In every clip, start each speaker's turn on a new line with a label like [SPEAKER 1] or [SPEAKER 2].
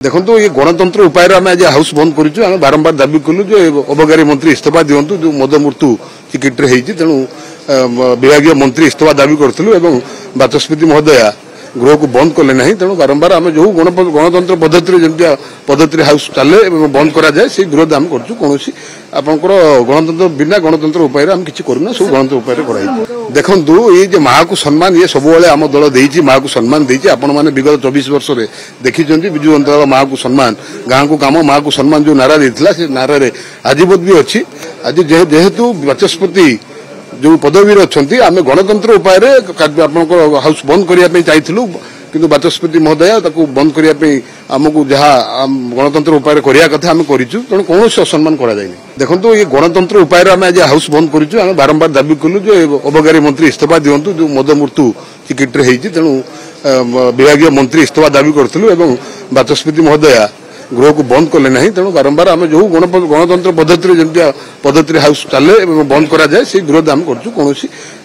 [SPEAKER 1] देखो ये गणतंत्र उपाय आम आज हाउस बंद करें बारंबार दाबी कलु जो अबकारी मंत्री इस्तीफा दिंतु जो मद मृत्यु चिकित्रे तेणु विभाग मंत्री इस्तीफा दाबी करूँ बाचस्पति महोदया गृह को बंद कले ना तेणु बारंबार आम जो गणतंत्र पद्धति हाउस चले बंद कराए से विरोध आम कौन आपंकर गणतंत्र बिना गणतंत्र उपाय आम किसी करूना सब गणतंत्र उपाय कराई देखु ये माँ को सम्मान ये सब आम दल देती माँ को सम्मान देती आपण मैंने विगत 24 वर्ष में देखी विजु जनता दल माँ को सम्मान गाँव को काम माँ को सम्मान जो नारा देता से नारे आजीवन भी अच्छी आज जेहेतु बाचस्पति जो पदवी अच्छा आम गणतंत्र उपाय आप हाउस बंद करने चाहिए किंतु बाचस्पति महोदय बंद करने आमको जहाँ गणतंत्र उपाय करिया कथा आम करूँ तेणु कौन असम्मान कराए देखो ये गणतंत्र उपाय आम आज हाउस बंद करूँ बारंबार दाबी कलु जो अबकारी मंत्री इस्तीफा दिंतु जो मद मृत्यु चिकित्रे तेणु विभाग मंत्री इस्तीफा दाबी करूँ बाचस्पति महोदया गृह को बंद कले ना तेणु बारंबार आम जो गणतंत्र पद्धति हाउस चले बंद कराए से विरोध आम कौन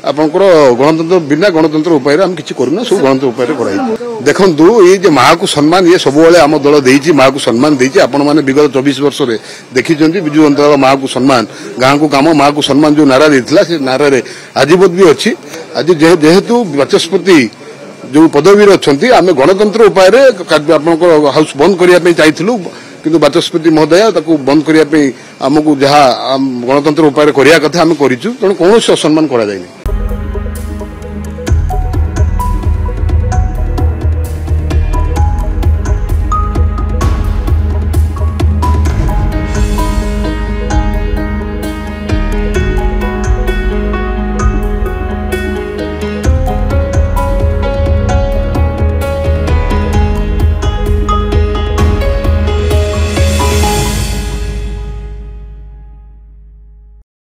[SPEAKER 1] आपंकर गणतंत्र बिना गणतंत्र उपाय आम किसी करूना सब गणतंत्र उपाय कराई देखु ये माँ को सम्मान ये सब आम दल देती माँ को सम्मान देती आपण मैंने विगत 24 वर्ष में देखी विजु जनता दल माँ को सम्मान गाँव को काम माँ को सम्मान जो नारा देता से नारे आजीवन भी अच्छी आज जेहेतु बाचस्पति जो पदवी अच्छा आम गणतंत्र उपाय आप हाउस बंद करने चाहिए किंतु बाचस्पति महोदय बंद करने आमको जहाँ गणतंत्र उपाय करिया कथा आम करूँ तेणु कौन असम्मान कराए।